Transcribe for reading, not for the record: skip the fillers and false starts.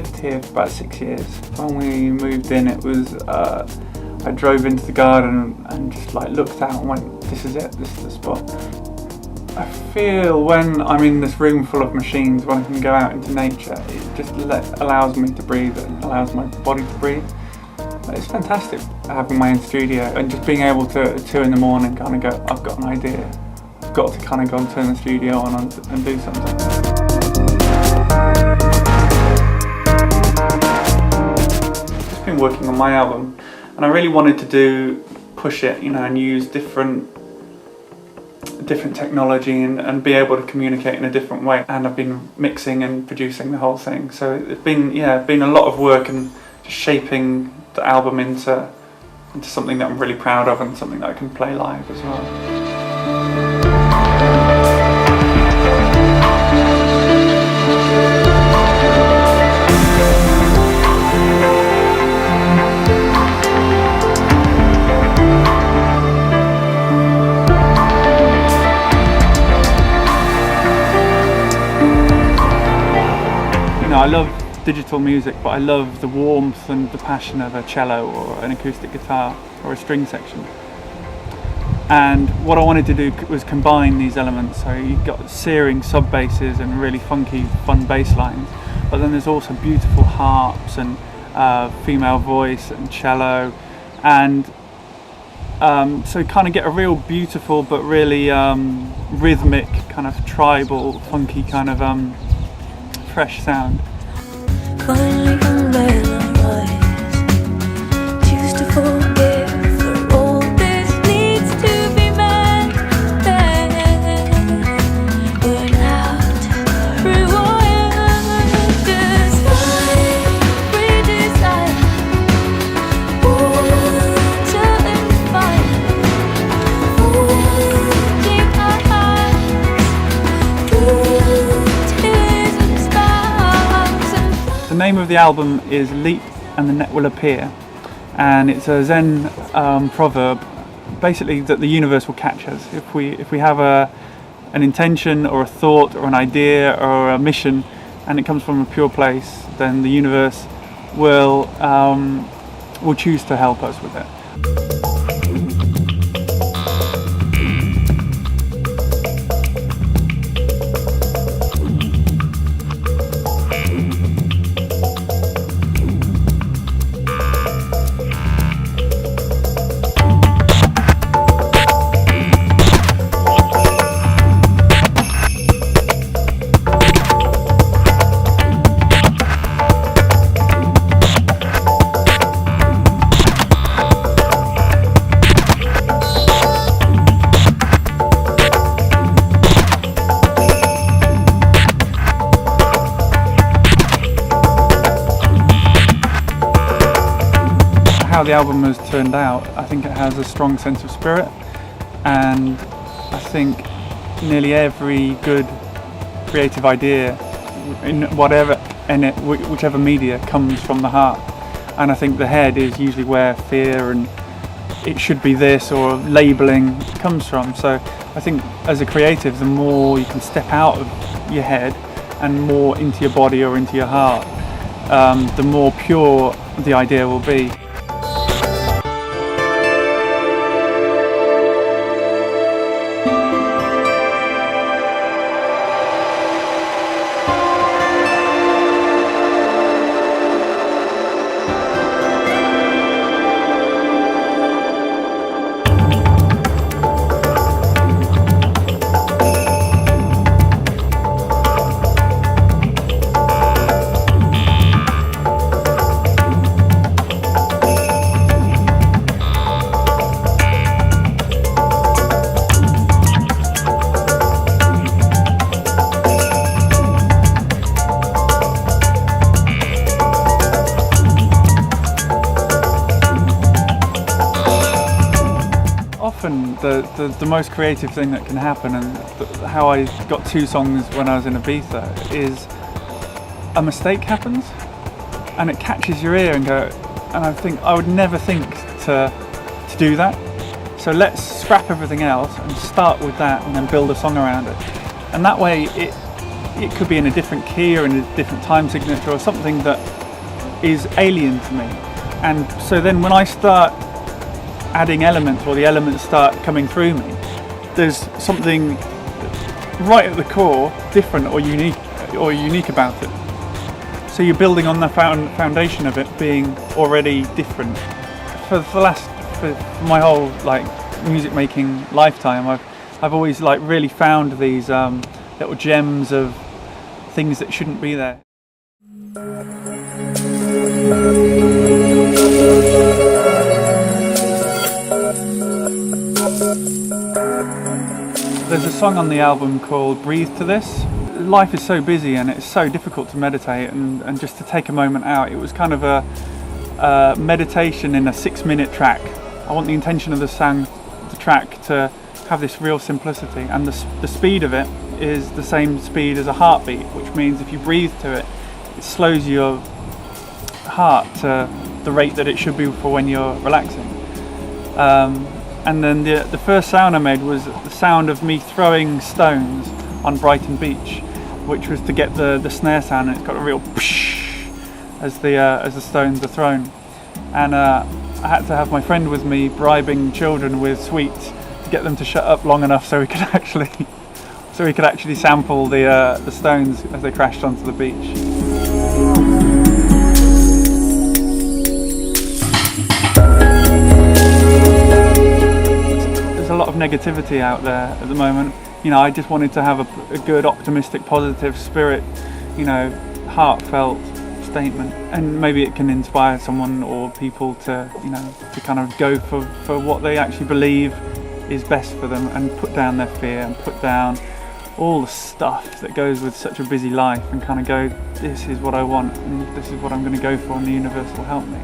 lived here for about 6 years. When we moved in, it was I drove into the garden and just like looked out and went, this is it, this is the spot. I feel when I'm in this room full of machines, when I can go out into nature, it just allows me to breathe, it allows my body to breathe. It's fantastic having my own studio and just being able to at 2 in the morning kind of go, I've got an idea, I've got to kind of go and turn the studio on and do something. Just been working on my album and I really wanted to push it, and use different technology and be able to communicate in a different way. And I've been mixing and producing the whole thing. So it's been a lot of work and just shaping the album into something that I'm really proud of and something that I can play live as well. I love digital music, but I love the warmth and the passion of a cello or an acoustic guitar or a string section. And what I wanted to do was combine these elements. So you've got searing sub basses and really funky, fun bass lines, but then there's also beautiful harps and female voice and cello, and so kind of get a real beautiful but really rhythmic, kind of tribal, funky kind of fresh sound. Finally unrealized, choose to forgive, for all this needs to be met. Burn out, rewired, design, redesign, water and fire, holding our hands, through tears and sparks. The name of the album is Leap and the Net Will Appear, and it's a Zen proverb, basically that the universe will catch us. If we have an intention or a thought or an idea or a mission, and it comes from a pure place, then the universe will choose to help us with it. How the album has turned out, I think it has a strong sense of spirit, and I think nearly every good creative idea in whichever media comes from the heart, and I think the head is usually where fear and it should be this or labeling comes from. So I think as a creative, the more you can step out of your head and more into your body or into your heart, the more pure the idea will be. Often the most creative thing that can happen, and how I got 2 songs when I was in Ibiza, is a mistake happens and it catches your ear and I think I would never think to do that, so let's scrap everything else and start with that and then build a song around it. And that way it could be in a different key or in a different time signature or something that is alien to me. And so then when I start adding elements, or the elements start coming through me, there's something right at the core different or unique about it. So you're building on the foundation of it being already different. For my whole like music making lifetime, I've always like really found these little gems of things that shouldn't be there. There's a song on the album called Breathe to This. Life is so busy and it's so difficult to meditate and just to take a moment out. It was kind of a meditation in a 6-minute track. I want the intention of the track to have this real simplicity, and the speed of it is the same speed as a heartbeat, which means if you breathe to it, it slows your heart to the rate that it should be for when you're relaxing. And then the first sound I made was the sound of me throwing stones on Brighton Beach, which was to get the snare sound, and it's got a real psh as the stones are thrown. And I had to have my friend with me bribing children with sweets to get them to shut up long enough so we could actually sample the stones as they crashed onto the beach. There's a lot of negativity out there at the moment. You know, I just wanted to have a good, optimistic, positive spirit, you know, heartfelt statement, and maybe it can inspire someone or people to, you know, to kind of go for what they actually believe is best for them, and put down their fear and put down all the stuff that goes with such a busy life, and kind of go, this is what I want and this is what I'm going to go for, and the universe will help me.